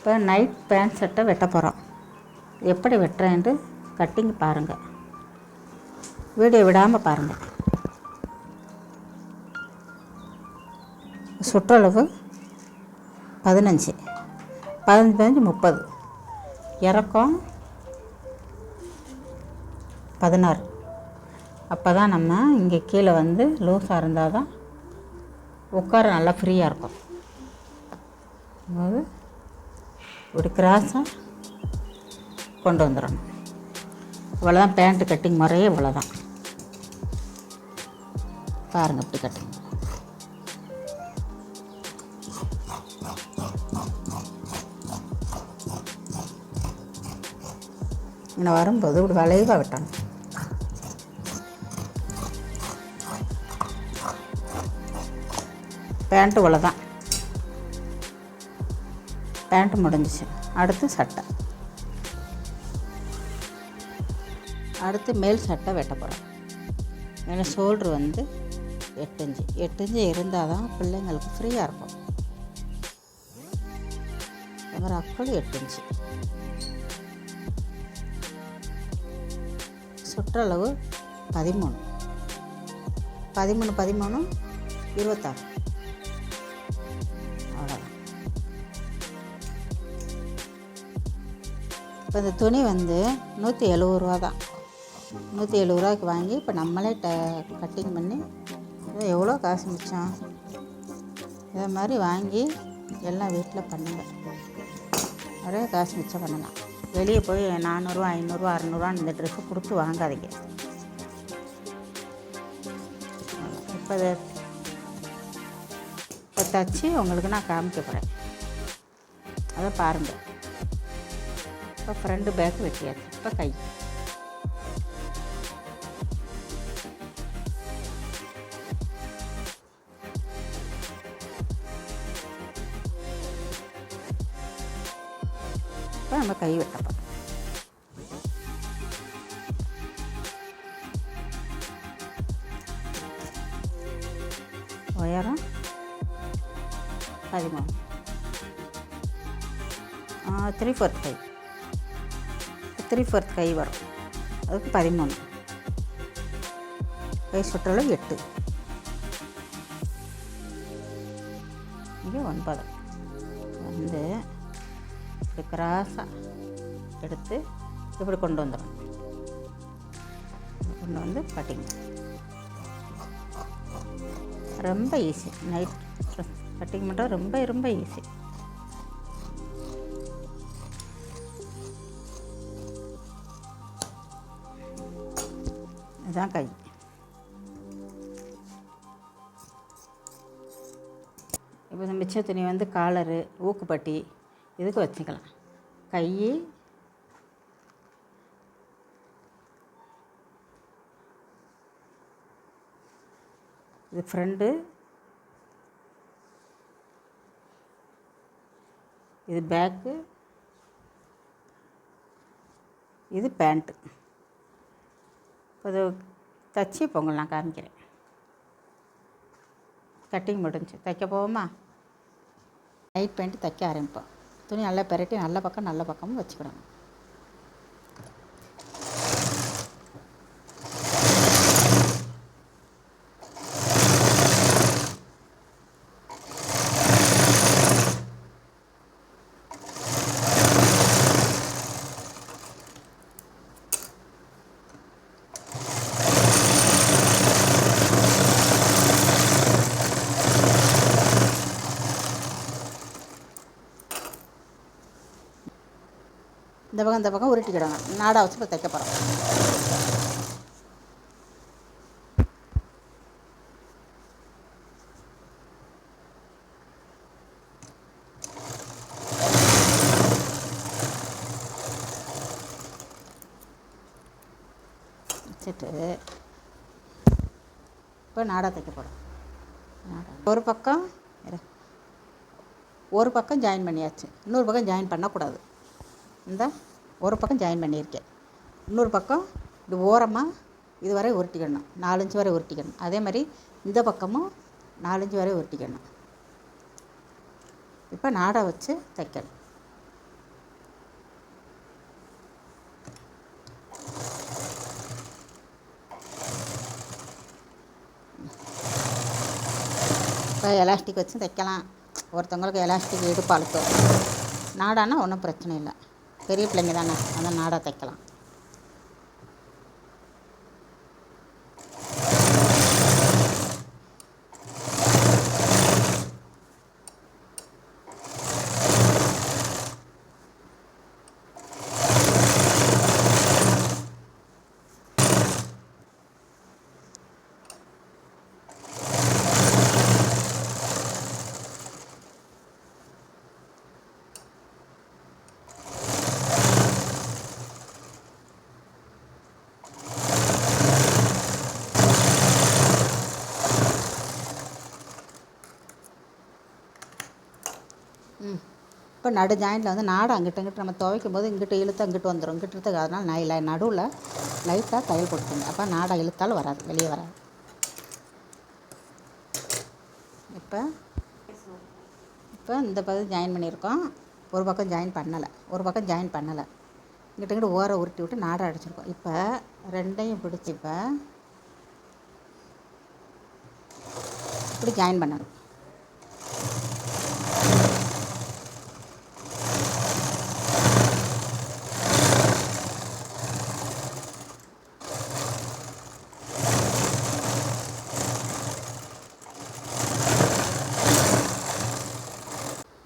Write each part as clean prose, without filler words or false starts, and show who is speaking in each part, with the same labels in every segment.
Speaker 1: இப்போ night pant சட்டை வெட்ட போகிறோம். எப்படி வெட்டுறேன்ட்டு கட்டிங் பாருங்கள், வீடியோ விடாமல் பாருங்கள். சுற்றளவு 15, 15, 30, இறக்கம் 16. அப்போ தான் நம்ம இங்கே கீழே வந்து லூஸாக இருந்தால் தான் உட்கார நல்லா ஃப்ரீயாக இருக்கும். அதாவது இப்படி கிராஸாக கொண்டு வந்துடணும். இவ்வளோதான் பேண்ட்டு கட்டிங் முறையே, இவ்வளோதான். பாருங்கள் இப்படி கட்டிங். இங்கே வரும்போது இப்படி வளைவாக வெட்டணும். பேண்ட்டு இவ்வளோதான். பேண்ட்டு முடிஞ்சிச்சு. அடுத்து சட்டை. அடுத்து மேல் சட்டை வெட்ட போகிறோம். மேலே ஷோல்ட்ரு வந்து 8 இன்ச்சு. 8 இன்ச்சு இருந்தால் தான் பிள்ளைங்களுக்கு ஃப்ரீயாக இருக்கும். அது மாதிரி அக்கள் 8 இன்ச்சு. சுற்றளவு 13, 13, 13, 26. அவ்வளோதான். இப்போ இந்த துணி வந்து 170 ரூபா தான். 170 ரூபாய்க்கு வாங்கி இப்போ நம்மளே கட்டிங் பண்ணி எவ்வளோ காசு மிச்சம். இதை மாதிரி வாங்கி எல்லாம் வீட்டில் பண்ணுங்கள், நிறைய காசு மிச்சம் பண்ணலாம். வெளியே போய் 400, 500, 600 இந்த ட்ரெஸ்ஸு கொடுத்து வாங்காதீங்க. இப்போ தச்சு உங்களுக்கு நான் காமிக்க போகிறேன், அதை பாருங்கள். இப்போ ஃப்ரண்ட் பேக் வெட்டியாச்சு. இப்போ கை. இப்போ நம்ம கை வெட்டப்போம். உயரம் 13, 3/4 கை. 3/4 கை வரும், அதுக்கு 13. கை சுற்றளவு 8, இங்கே 9. வந்து இப்படி கிராஸாக எடுத்து இப்படி கொண்டு வந்துடும். கொண்டு வந்து கட்டிங் ரொம்ப ஈஸி. நைட் கட்டிங் பண்ணுறது ரொம்ப ரொம்ப ஈஸி. இதுதான் கை. இப்போ இந்த மிச்ச துணி வந்து காலரு, ஊக்குப்பட்டி இதுக்கு வச்சுக்கலாம். கை இது ஃப்ரண்ட்டு, இது பேக்கு, இது பேண்ட்டு. அது தச்சு பொங்கல் நான் காமிக்கிறேன். கட்டிங் முடிஞ்சு தைக்க போவோமா? நைட் பேண்ட்டு தைக்க ஆரம்பிப்போம். துணி நல்லா பெரட்டி நல்ல பக்கமும் வச்சுக்கிடணும். இந்த பக்கம் உருட்டிக்கிடணும். நாடா வச்சு இப்போ தைக்க போகிறோம். வச்சுட்டு இப்போ நாடா தைக்க போகிறோம். ஒரு பக்கம் ஜாயின் பண்ணியாச்சு. இன்னொரு பக்கம் ஜாயின் பண்ணக்கூடாது. இந்த ஒரு பக்கம் ஜாயின் பண்ணியிருக்கேன். இன்னொரு பக்கம் இது ஓரமாக இது வரை உருட்டிக்கணும். 4 இன்ச்சு வரை உருட்டிக்கணும். அதே மாதிரி இந்த பக்கமும் 4 இன்ச்சு வரை உருட்டிக்கணும். இப்போ நாடா வச்சு தைக்கணும். இப்போ எலாஸ்டிக் வச்சு தைக்கலாம். ஒருத்தவங்களுக்கு எலாஸ்டிக் இடுப்பு அழுத்தம். நாடானா ஒன்றும் பிரச்சனை இல்லை, பெரிய பிள்ளைங்க தானே, அதான் நாடா தைக்கலாம். இப்போ நடு ஜாயிண்டில் வந்து நாடு அங்கிட்டு நம்ம துவைக்கும் போது இங்கிட்டு இழுத்து அங்கிட்டு வந்துடும், இங்கிட்டு இழுத்து. அதனால் நான் இல்லை, நடுவில் லைட்டாக தையல் போட்டுக்கோங்க. அப்போ நாடை இழுத்தாலும் வராது, வெளியே வராது. இப்போ இந்த பக்கம் ஜாயின் பண்ணியிருக்கோம். ஒரு பக்கம் ஜாயின் பண்ணலை, இங்கிட்ட ஓரை உருட்டி விட்டு நாடை அடிச்சிருக்கோம். இப்போ ரெண்டையும் பிடிச்சி இப்படி ஜாயின் பண்ணணும்.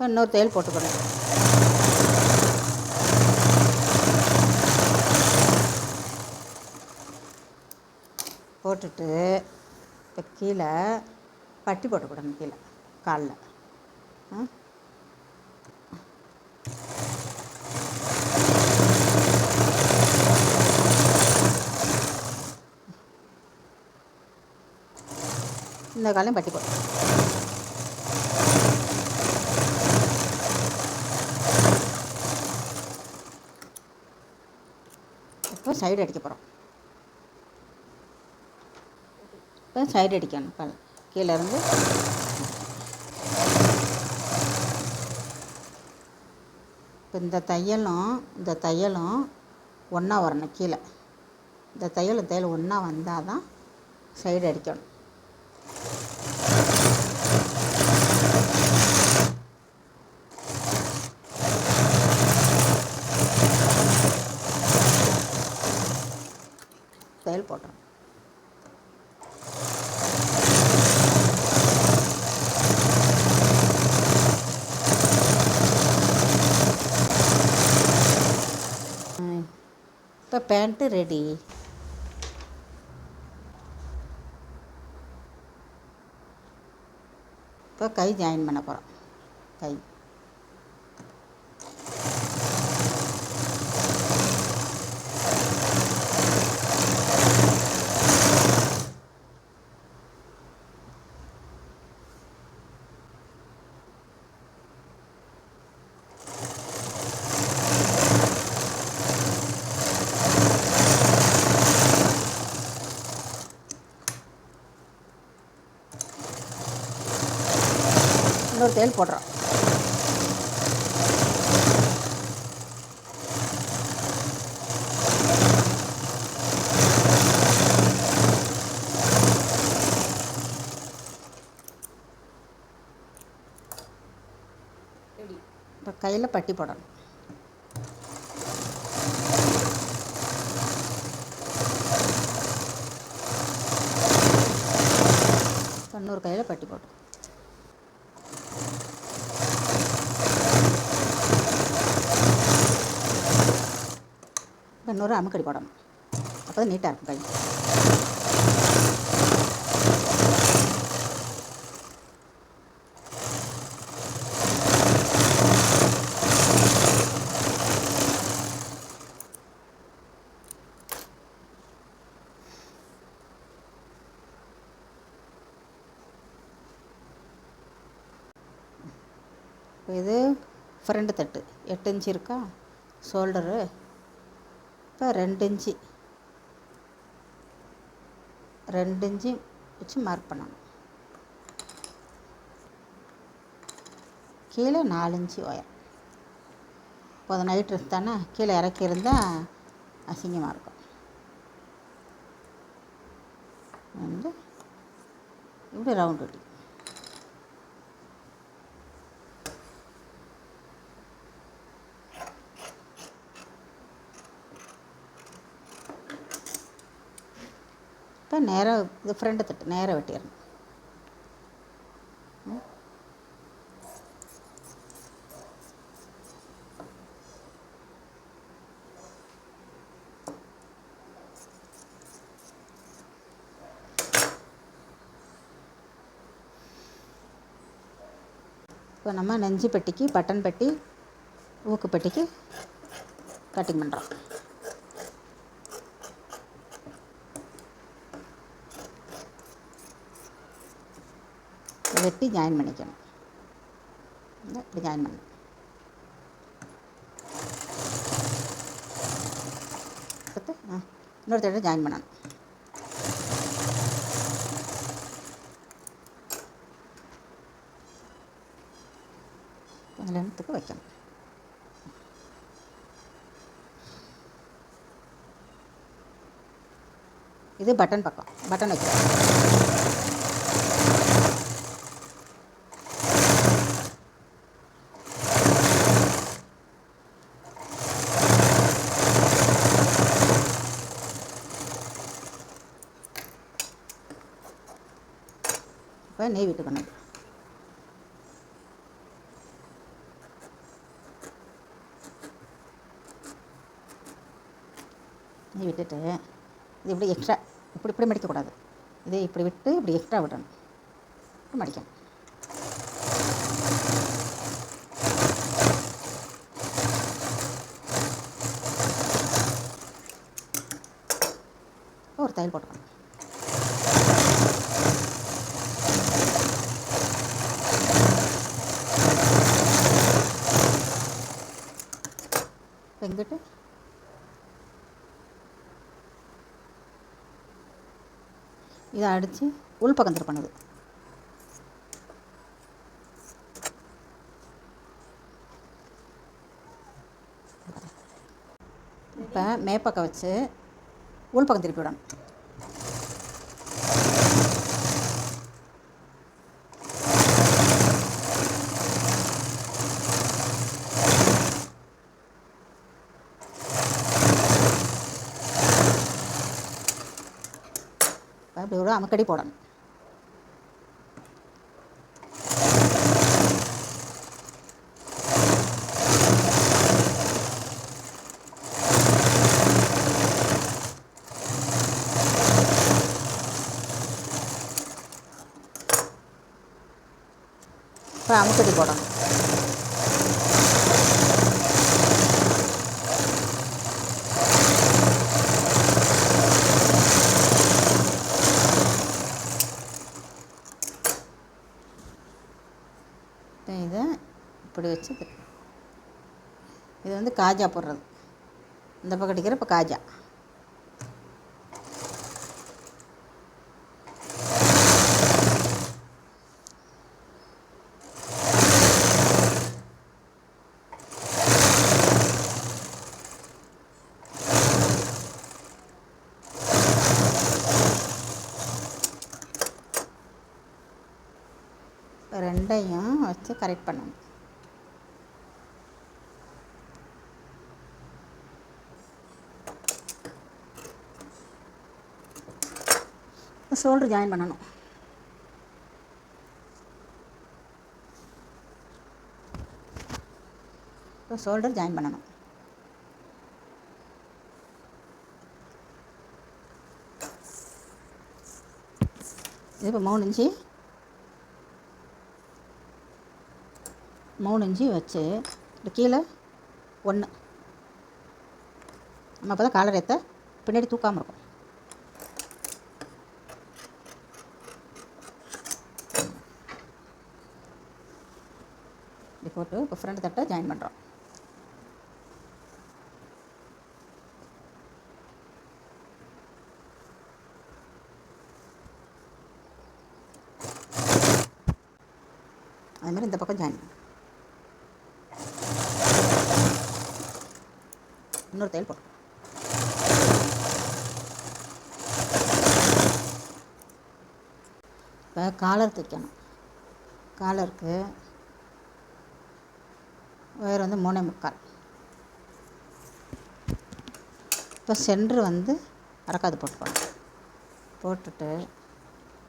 Speaker 1: இப்போ இன்னொரு தையல் போட்டுக்கணும். போட்டுட்டு இப்போ கீழே பட்டி போட்டுக்கூடணும், கீழே காலில். இந்த காலையும் பட்டி போட்டு இப்போ சைடு அடிக்க போகிறோம். இப்போ சைடு அடிக்கணும், கீழே இருந்து. இப்போ இந்த தையலும் ஒன்றா வரணும். கீழே இந்த தையல் ஒன்றா வந்தால் தான் சைடு அடிக்கணும். தையல் போட்டோம். இப்போ பேண்ட்டு ரெடி. இப்போ கை ஜாயின் பண்ண போகிறோம். கை இன்னொரு தையல் போடுறோம். இப்போ கையில் பட்டி போடணும். இன்னொரு கையில் பட்டி போட்டோம். இன்னொரு அமுக்கடி போடணும், அப்போ தான் நீட்டாக இருக்கும் கை. இது ஃப்ரண்ட் தட்டு 8 இன்ச்சு இருக்கா, ஷோல்டரு. இப்போ 2 இன்ச்சு வச்சு மார்க் பண்ணணும். கீழே 4 இன்ச்சு ஒயர். இப்போ அது நைட் ட்ரெஸ் தானே, கீழே இறக்கி இருந்தால் அசிங்கமாக இருக்கும். வந்து இப்படி ரவுண்ட் வெட்டி இப்போ நேராக இது ஃப்ரெண்டு தட்டு நேராக வெட்டிடணும். இப்போ நம்ம நெஞ்சு பெட்டிக்கு, பட்டன் பெட்டி, ஊக்கு பெட்டிக்கு கட்டிங் பண்ணுறோம். வெட்டி ஜாயின் பண்ணிக்கணும். இப்படி ஜாயின் பண்ணணும். இன்னொரு தடவை ஜாயின் பண்ணணும். கொஞ்சம் லென்த்துக்கு வைக்கணும். இது பட்டன் பக்கம், பட்டன் வைக்கணும். இப்போ நெய் விட்டுக்கணும். நெய் விட்டுட்டு இது இப்படி எக்ஸ்ட்ரா இப்படி மடிக்கக்கூடாது. இதை இப்படி விட்டு இப்படி எக்ஸ்ட்ரா விடணும். இப்படி மடிக்கணும். ஒரு தையல் போட்டுக்கணும். வெங்கிட்டு இதை அடித்து உள்பக்கம் திருப்பணுது. இப்போ மேப்பக்கம் வச்சு உள்பக்கம் திருப்பி விடணும். அப்படி ஒரு அமுக்கடி போடணும். இப்போ அமுக்கடி போடணும். இதை இப்படி வச்சு இது வந்து காஜா போடுறது. இந்த பக்கம் அடிக்கிற இப்போ காஜா. ரெண்டையும் வச்சு கரெக்ட் பண்ணணும். ஷோல்டர் ஜாயின் பண்ணணும். இப்போ ஷோல்டர் ஜாயின் பண்ணணும். இது இப்போ 3 இன்ச்சு வச்சு இந்த கீழே 1 நம்ம அப்போ தான் காலர் ஏற்ற பின்னாடி தூக்காமல் இருக்கும். இப்படி போட்டு இப்போ ஃப்ரண்ட் தட்டை ஜாயின் பண்ணுறோம். அதுமாதிரி இந்த பக்கம் ஜாயின் இன்னொரு தையல் போட்டு இப்போ காலர் தைக்கணும். காலருக்கு ஒயர் வந்து 3.25. இப்போ சென்ட்ரு வந்து அரைக்காது போட்டுக்கணும். போட்டுட்டு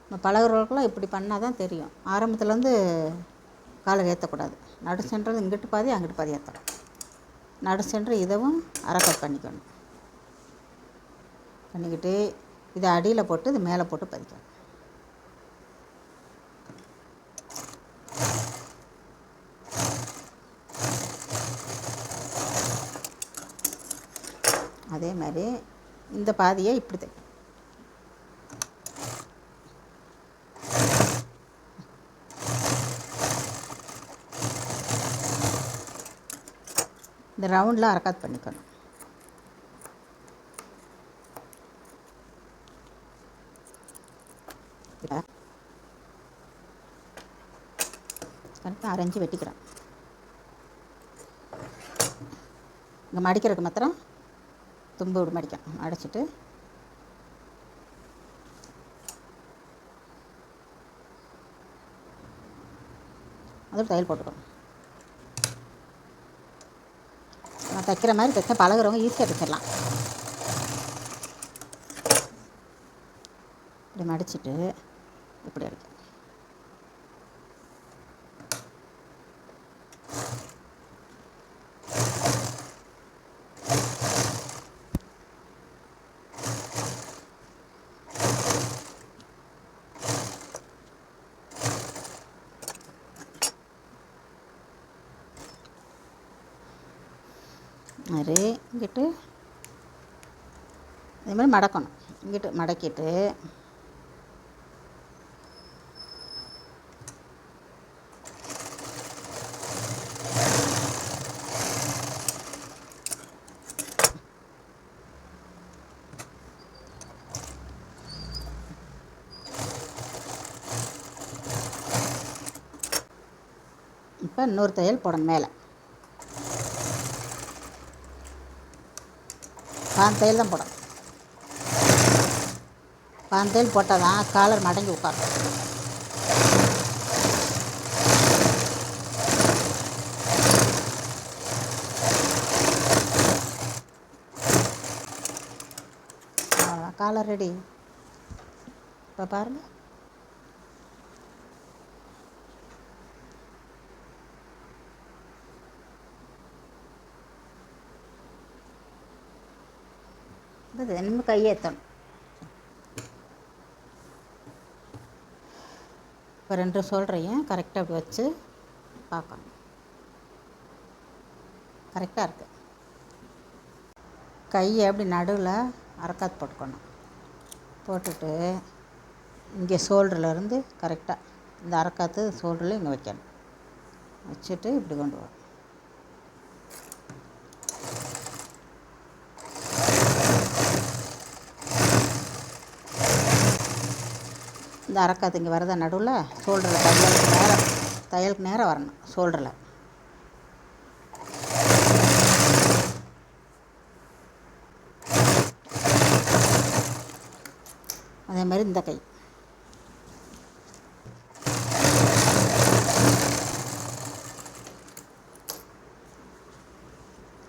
Speaker 1: நம்ம பழகுறவர்களுக்கெல்லாம் இப்படி பண்ணால் தான் தெரியும். ஆரம்பத்துலேருந்து காலை ஏற்றக்கூடாது. நடு சென்டர் இங்கிட்டு பாதி அங்கிட்டு பாதி ஏற்றணும். நடு சென்டர் இதவும் அரை கட் பண்ணிக்கணும். பண்ணிக்கிட்டு இதை அடியில் போட்டு இது மேலே போட்டு பதிக்கணும். அதே மாதிரி இந்த பாதியை இப்படி தைக்கணும். இந்த ரவுண்டில் அரைக்காத் பண்ணிக்கணும். கரெக்டாக அரைஞ்சி வெட்டிக்கிறேன். இங்கே மடிக்கிறதுக்கு மாத்திரம் தும்பு விட மடிக்கணும். அடைச்சிட்டு அதில் தையல் போட்டுக்கணும். நான் தைக்கிற மாதிரி தைச்சா பழகுறவங்க ஈஸியாக தைச்சிடலாம். இப்படி மடிச்சுட்டு இப்படி அடிக்கணும். மாதிரி இங்கிட்டு இதே மாதிரி மடக்கணும். இங்கிட்டு மடக்கிட்டு இப்போ இன்னொரு தையல் போடணும். மேலே பாந்தையல் தான் போடணும். பாந்தையல் போட்டால் தான் காலர் மடங்கி உட்காரும். Collar ready. இப்போ பாருங்கள். இது நம்ம கையேற்றணும். இப்போ 2 சொல்கிறேன். கரெக்டாக அப்படி வச்சு பார்க்கணும். கரெக்டாக இருக்குது. கையை அப்படி நடுவில் அரைக்காத் போட்டுக்கணும். போட்டுட்டு இங்கே ஷோல்டர்லேருந்து கரெக்டாக இந்த அரைக்காத்து ஷோல்டரில் இங்கே வைக்கணும். வச்சுட்டு இப்படி கொண்டு வரும். இந்த அரைக்காத்து இங்கே வரதா நடுவில் ஷோல்டரில் தையலுக்கு நேரம் வரணும். ஷோல்டரில் அதே மாதிரி இந்த கை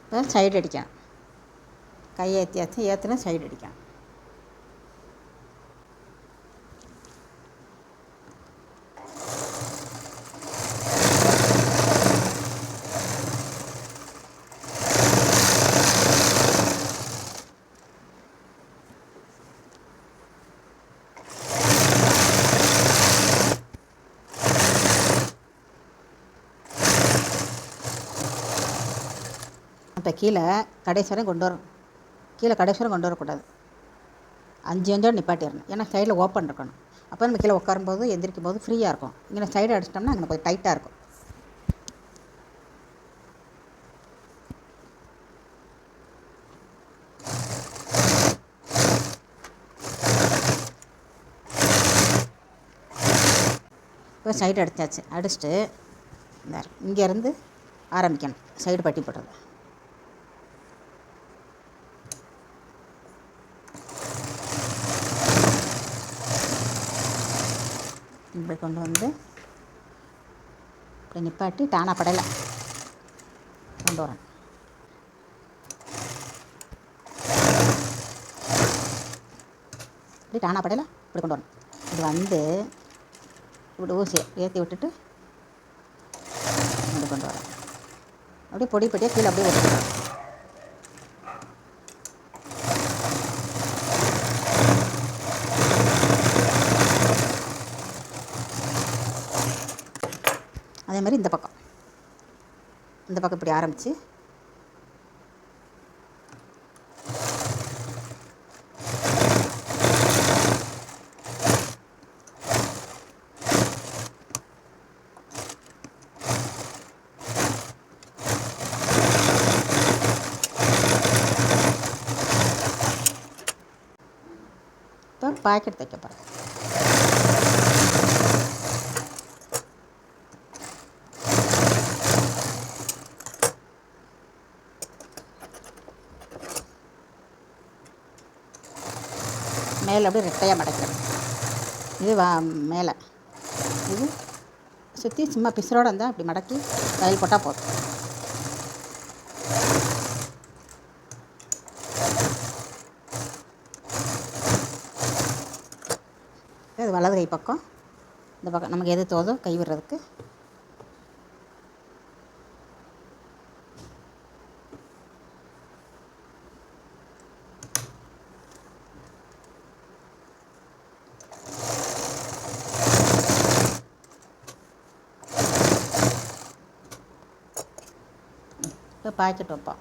Speaker 1: இப்போ சைடு அடிக்கணும். கையை ஏற்றினா சைடு அடிக்கணும். இப்போ கீழே கடைசி வரையும் கொண்டு வரணும். கீழே கடைசி வரையும் கொண்டு வரக்கூடாது. 5 அஞ்சோடு நிப்பாட்டிடணும். ஏன்னா சைடில் ஓப்பன் இருக்கணும். அப்போ நம்ம கீழே உட்காரும்போது எந்திரிக்கும் போது ஃப்ரீயாக இருக்கும். இங்கே சைடு அடிச்சிட்டோம்னா அங்கே கொஞ்சம் டைட்டாக இருக்கும். இப்போ சைடு அடித்தாச்சு. அடிச்சுட்டு இங்கேருந்து ஆரம்பிக்கணும். சைடு பட்டி போடுறது. இப்படி கொண்டு வந்து இப்படி நிப்பாட்டி தானா படையில் கொண்டு வரேன். இப்படி டானா படையில் இப்படி கொண்டு வரணும். இது வந்து இப்படி ஊசியை ஏற்றி விட்டுட்டு இப்படி கொண்டு வரணும். அப்படியே பொடி பொடியாக கீழே அப்படியே வச்சுக்கலாம். அதே மாதிரி இந்த பக்கம் இப்படி ஆரம்பித்து இப்போ பாக்கெட் தைக்க போகிறேன். மேலே அப்படியே ரெட்டையாக மடக்கிறது. இது மேலே இது சுற்றி சும்மா பிசுரோடு இருந்தால் அப்படி மடக்கி தையல் போட்டால் போதும். இது வலது கை பக்கம், இந்த பக்கம் நமக்கு எது தோதோ கை விடுறதுக்கு. இப்போ பாக்கெட் வைப்போம்.